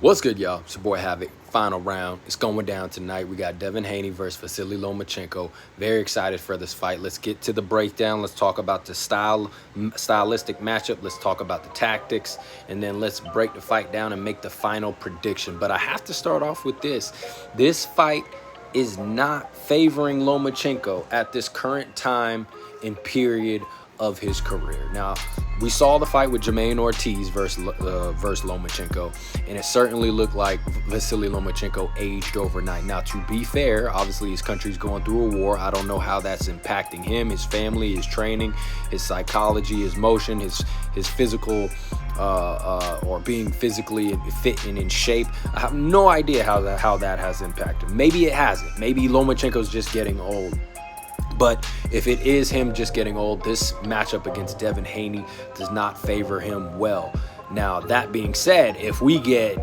What's good, y'all? It's your boy Havoc. Final round. It's going down tonight. We got Devin Haney versus Vasiliy Lomachenko. Very excited for this fight. Let's get to the breakdown. Let's talk about the stylistic matchup. Let's talk about the tactics. And then let's break the fight down and make the final prediction. But I have to start off with this. This fight is not favoring Lomachenko at this current time and period of his career. Now, we saw the fight with Jermaine Ortiz versus Lomachenko, and it certainly looked like Vasiliy Lomachenko aged overnight. Now, to be fair, obviously his country's going through a war. I don't know how that's impacting him, his family, his training, his psychology, his motion, his physical or being physically fit and in shape. I have no idea how that has impacted. Maybe it hasn't. Maybe Lomachenko's just getting old. But if it is him just getting old, this matchup against Devin Haney does not favor him well. Now, that being said, if we get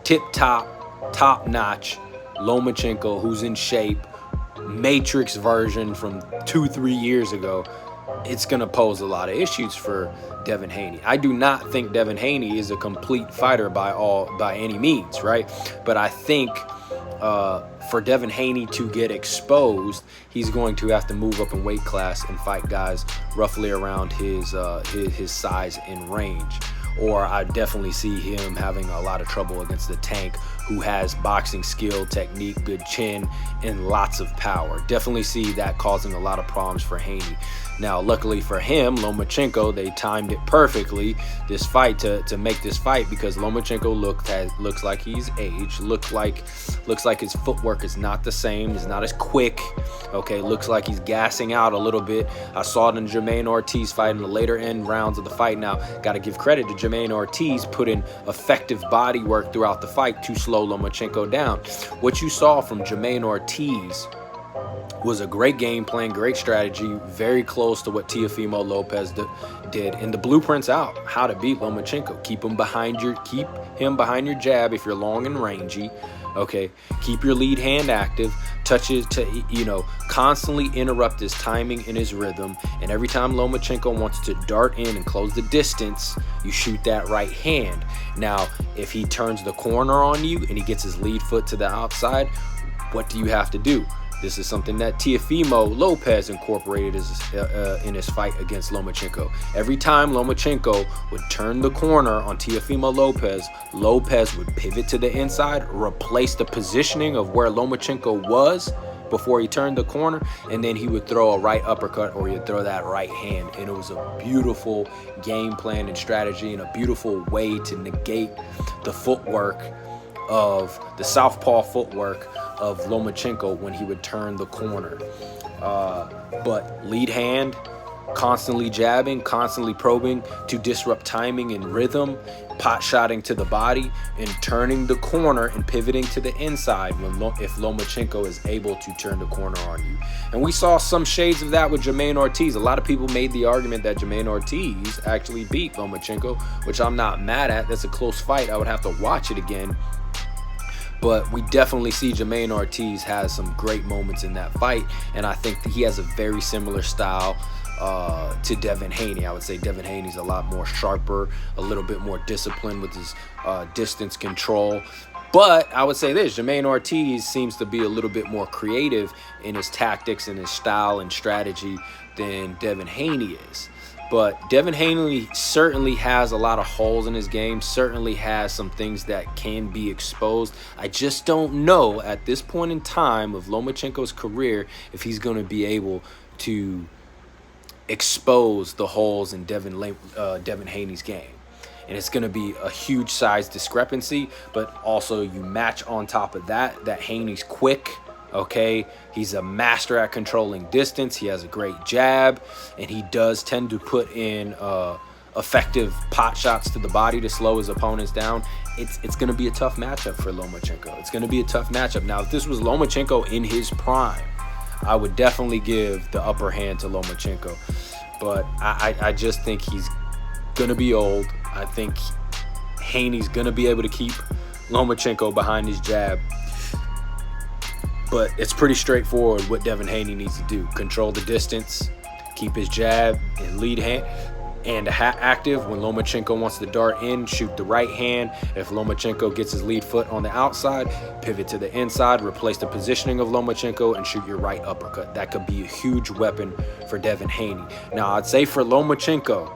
top-notch Lomachenko, who's in shape, Matrix version from 2-3 years ago, it's going to pose a lot of issues for Devin Haney. I do not think Devin Haney is a complete fighter by any means, right? But I think for Devin Haney to get exposed, he's going to have to move up in weight class and fight guys roughly around his size and range. Or I definitely see him having a lot of trouble against the tank who has boxing skill, technique, good chin, and lots of power. Definitely see that causing a lot of problems for Haney. Now, luckily for him, Lomachenko, they timed it perfectly, this fight, to make this fight, because Lomachenko looks like he's aged, looks like his footwork is not the same, is not as quick, okay, looks like he's gassing out a little bit. I saw it in Jermaine Ortiz fight in the later end rounds of the fight. Now, got to give credit to Jermaine Ortiz, put in effective body work throughout the fight to slow Lomachenko down. What you saw from Jermaine Ortiz was a great game plan, great strategy, very close to what Teofimo Lopez did. And the blueprint's out, how to beat Lomachenko. Keep him behind your jab if you're long and rangy. Okay, keep your lead hand active, touches to, constantly interrupt his timing and his rhythm. And every time Lomachenko wants to dart in and close the distance, you shoot that right hand. Now, if he turns the corner on you and he gets his lead foot to the outside, what do you have to do? This is something that Teofimo Lopez incorporated in his fight against Lomachenko. Every time Lomachenko would turn the corner on Teofimo Lopez, Lopez would pivot to the inside, replace the positioning of where Lomachenko was before he turned the corner, and then he would throw a right uppercut or he'd throw that right hand. And it was a beautiful game plan and strategy and a beautiful way to negate the footwork of the southpaw footwork of Lomachenko when he would turn the corner. But lead hand, constantly jabbing, constantly probing to disrupt timing and rhythm, pot shotting to the body, and turning the corner and pivoting to the inside if Lomachenko is able to turn the corner on you. And we saw some shades of that with Jermaine Ortiz. A lot of people made the argument that Jermaine Ortiz actually beat Lomachenko, which I'm not mad at. That's a close fight. I would have to watch it again. But we definitely see Jermaine Ortiz has some great moments in that fight, and I think that he has a very similar style to Devin Haney. I would say Devin Haney's a lot more sharper, a little bit more disciplined with his distance control. But I would say this, Jermaine Ortiz seems to be a little bit more creative in his tactics and his style and strategy than Devin Haney is. But Devin Haney certainly has a lot of holes in his game, certainly has some things that can be exposed. I just don't know at this point in time of Lomachenko's career if he's going to be able to expose the holes in Devin Haney's game. And it's going to be a huge size discrepancy, but also you match on top of that Haney's quick. Okay, he's a master at controlling distance. He has a great jab, and he does tend to put in effective pot shots to the body to slow his opponents down. It's going to be a tough matchup for Lomachenko. It's going to be a tough matchup. Now, if this was Lomachenko in his prime, I would definitely give the upper hand to Lomachenko. But I just think he's going to be old. I think Haney's going to be able to keep Lomachenko behind his jab. But it's pretty straightforward what Devin Haney needs to do. Control the distance, keep his jab and lead hand, and active. When Lomachenko wants to dart in, shoot the right hand. If Lomachenko gets his lead foot on the outside, pivot to the inside, replace the positioning of Lomachenko, and shoot your right uppercut. That could be a huge weapon for Devin Haney. Now, I'd say for Lomachenko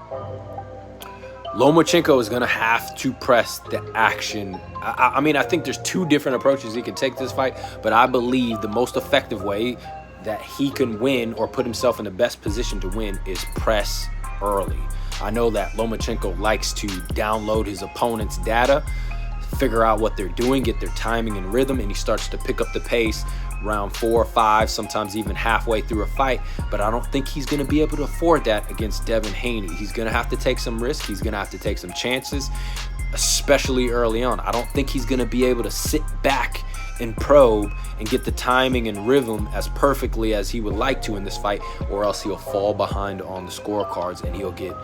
is going to have to press the action. I mean, I think there's two different approaches he can take this fight, but I believe the most effective way that he can win or put himself in the best position to win is press early. I know that Lomachenko likes to download his opponent's data, figure out what they're doing, get their timing and rhythm, and he starts to pick up the pace round 4 or 5, sometimes even halfway through a fight. But I don't think he's going to be able to afford that against Devin Haney. He's going to have to take some risk. He's going to have to take some chances, especially early on. I don't think he's going to be able to sit back and probe and get the timing and rhythm as perfectly as he would like to in this fight, or else he'll fall behind on the scorecards and he'll get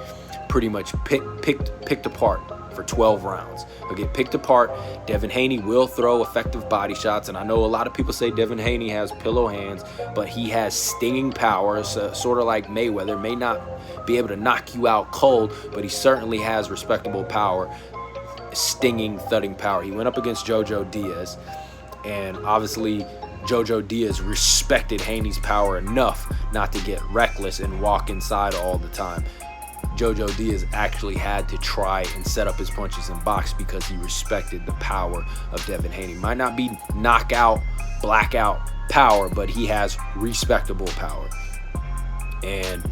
pretty much picked apart for 12 rounds. He'll get picked apart. Devin Haney will throw effective body shots, and I know a lot of people say Devin Haney has pillow hands, but he has stinging power, so sort of like Mayweather. May not be able to knock you out cold, but he certainly has respectable power, stinging, thudding power. He went up against Jojo Diaz, and obviously Jojo Diaz respected Haney's power enough not to get reckless and walk inside all the time. Jojo Diaz actually had to try and set up his punches and box because he respected the power of Devin Haney. Might not be knockout, blackout power, but he has respectable power. And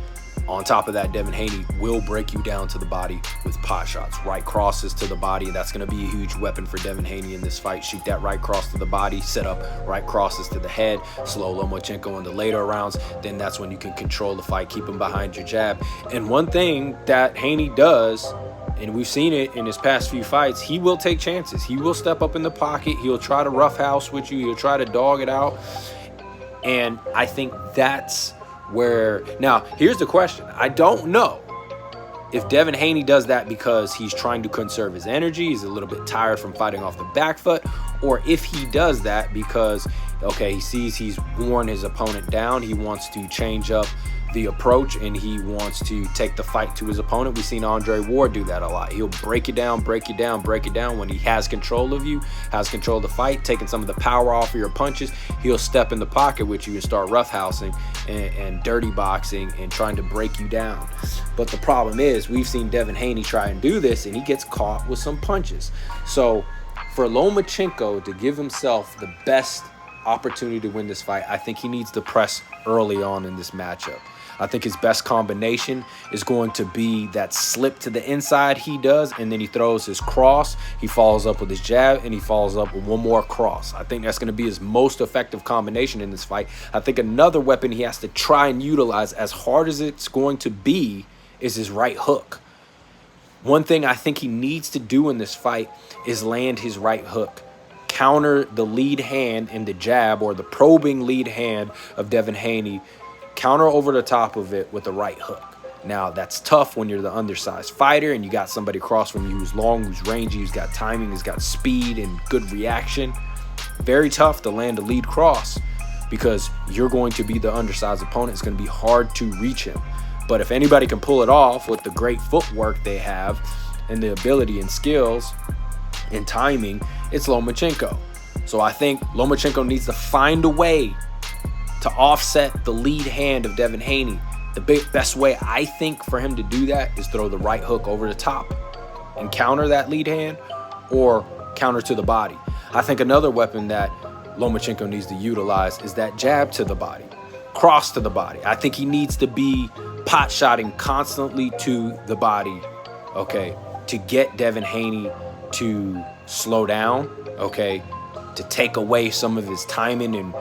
on top of that, Devin Haney will break you down to the body with pot shots, right crosses to the body, and that's going to be a huge weapon for Devin Haney in this fight. Shoot that right cross to the body, set up right crosses to the head, slow Lomachenko in the later rounds. Then that's when you can control the fight, keep him behind your jab. And one thing that Haney does, and we've seen it in his past few fights, he will take chances. He will step up in the pocket. He'll try to roughhouse with you. He'll try to dog it out. And I think that's where, now here's the question. I don't know if Devin Haney does that because he's trying to conserve his energy, he's a little bit tired from fighting off the back foot, or if he does that because, okay, he sees he's worn his opponent down, he wants to change up the approach and he wants to take the fight to his opponent. We've seen Andre Ward do that a lot. He'll break you down when he has control of you, has control of the fight, taking some of the power off of your punches. He'll step in the pocket with you and start roughhousing and dirty boxing and trying to break you down. But the problem is we've seen Devin Haney try and do this and he gets caught with some punches. So for Lomachenko to give himself the best opportunity to win this fight, I think he needs to press early on in this matchup. I think his best combination is going to be that slip to the inside he does, and then he throws his cross, he follows up with his jab, and he follows up with one more cross. I think that's going to be his most effective combination in this fight. I think another weapon he has to try and utilize, as hard as it's going to be, is his right hook. One thing I think he needs to do in this fight is land his right hook. Counter the lead hand in the jab, or the probing lead hand of Devin Haney. Counter over the top of it with the right hook. Now, that's tough when you're the undersized fighter and you got somebody across from you who's long, who's rangy, who's got timing, who's got speed and good reaction. Very tough to land a lead cross because you're going to be the undersized opponent. It's going to be hard to reach him. But if anybody can pull it off with the great footwork they have and the ability and skills and timing, it's Lomachenko. So I think Lomachenko needs to find a way to offset the lead hand of Devin Haney. The best way I think for him to do that is throw the right hook over the top and counter that lead hand, or counter to the body. I think another weapon that Lomachenko needs to utilize is that jab to the body, cross to the body. I think he needs to be pot shotting constantly to the body, okay, to get Devin Haney to slow down, okay, to take away some of his timing and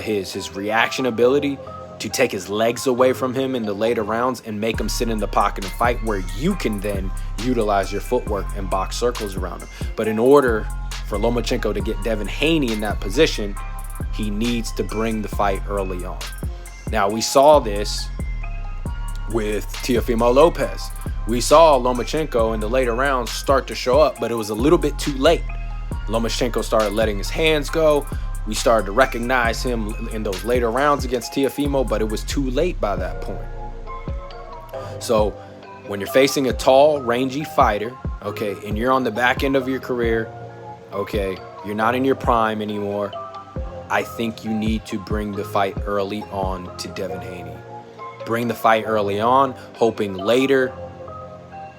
his reaction ability, to take his legs away from him in the later rounds and make him sit in the pocket and fight, where you can then utilize your footwork and box circles around him. But in order for Lomachenko to get Devin Haney in that position, he needs to bring the fight early on. Now, we saw this with Teofimo Lopez. We saw Lomachenko in the later rounds start to show up, but it was a little bit too late. Lomachenko started letting his hands go. We started to recognize him in those later rounds against Teofimo, but it was too late by that point. So when you're facing a tall, rangy fighter, okay, and you're on the back end of your career, okay, you're not in your prime anymore, I think you need to bring the fight early on to Devin Haney. Bring the fight early on, hoping later,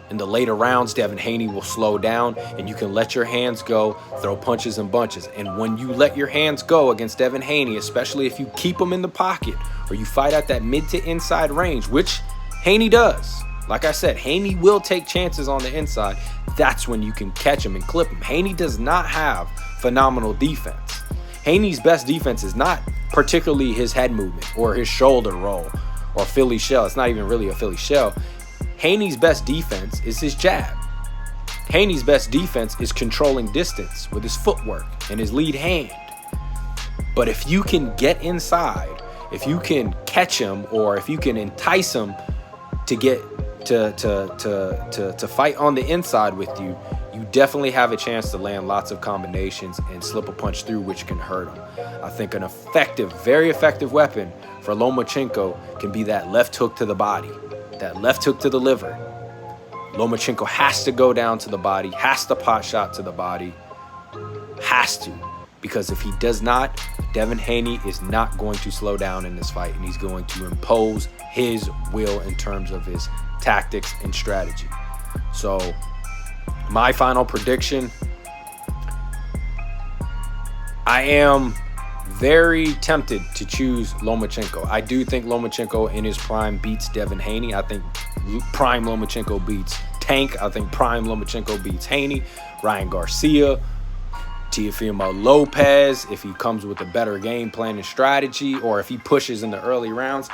in the later rounds, Devin Haney will slow down and you can let your hands go, throw punches and bunches. And when you let your hands go against Devin Haney, especially if you keep him in the pocket or you fight at that mid to inside range, which Haney does. Like I said, Haney will take chances on the inside. That's when you can catch him and clip him. Haney does not have phenomenal defense. Haney's best defense is not particularly his head movement or his shoulder roll or Philly shell. It's not even really a Philly shell. Haney's best defense is his jab. Haney's best defense is controlling distance with his footwork and his lead hand. But if you can get inside, if you can catch him or if you can entice him to get to fight on the inside with you, you definitely have a chance to land lots of combinations and slip a punch through, which can hurt him. I think an effective, very effective weapon for Lomachenko can be that left hook to the body, that left hook to the liver. Lomachenko has to go down to the body, has to pot shot to the body, has to. Because if he does not, Devin Haney is not going to slow down in this fight, and he's going to impose his will in terms of his tactics and strategy. So my final prediction, I am very tempted to choose Lomachenko. I do think Lomachenko in his prime beats Devin Haney. I think prime Lomachenko beats Tank. I think prime Lomachenko beats Haney, Ryan Garcia, Teofimo Lopez, if he comes with a better game plan and strategy, or if he pushes in the early rounds.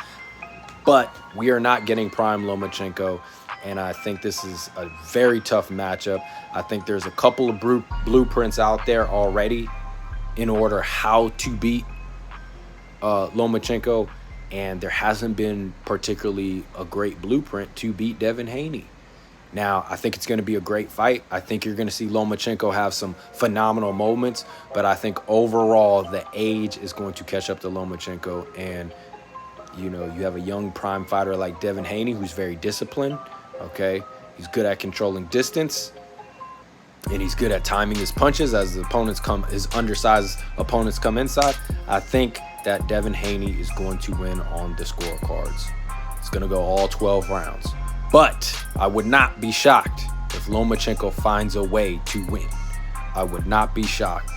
But we are not getting prime Lomachenko, and I think this is a very tough matchup. I think there's a couple of blueprints out there already in order how to beat Lomachenko, and there hasn't been particularly a great blueprint to beat Devin Haney. Now, I think it's going to be a great fight. I think you're going to see Lomachenko have some phenomenal moments, but I think overall the age is going to catch up to Lomachenko, and you know, you have a young prime fighter like Devin Haney who's very disciplined, okay? He's good at controlling distance, and he's good at timing his punches as the opponents his undersized opponents come inside. I think that Devin Haney is going to win on the scorecards. It's going to go all 12 rounds. But I would not be shocked if Lomachenko finds a way to win. I would not be shocked.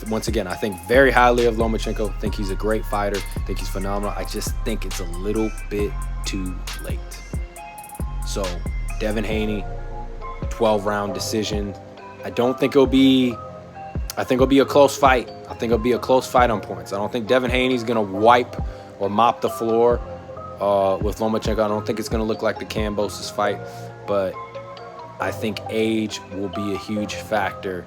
Once again, I think very highly of Lomachenko. I think he's a great fighter. I think he's phenomenal. I just think it's a little bit too late. So, Devin Haney, 12-round decision. I think it'll be a close fight. I think it'll be a close fight on points. I don't think Devin Haney's going to wipe or mop the floor with Lomachenko. I don't think it's going to look like the Kambosos fight, but I think age will be a huge factor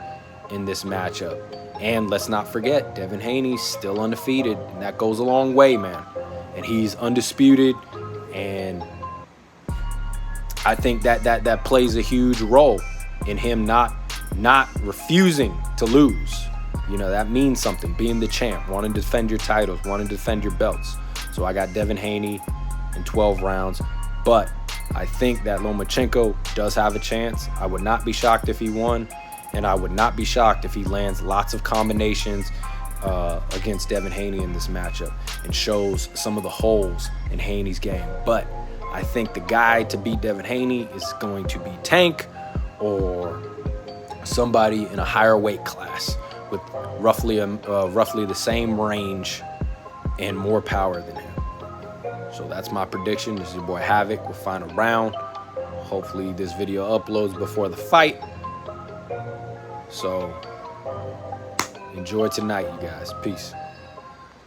in this matchup. And let's not forget, Devin Haney's still undefeated, and that goes a long way, man. And he's undisputed, and I think that plays a huge role in him not refusing to lose. You know, that means something, being the champ, wanting to defend your titles, wanting to defend your belts. So I got Devin Haney in 12 rounds, but I think that Lomachenko does have a chance. I would not be shocked if he won, and I would not be shocked if he lands lots of combinations against Devin Haney in this matchup and shows some of the holes in Haney's game. But I think the guy to beat Devin Haney is going to be Tank or somebody in a higher weight class with roughly the same range and more power than him. So that's my prediction. This is your boy Havoc with Final Round. Hopefully this video uploads before the fight. So enjoy tonight, you guys. Peace.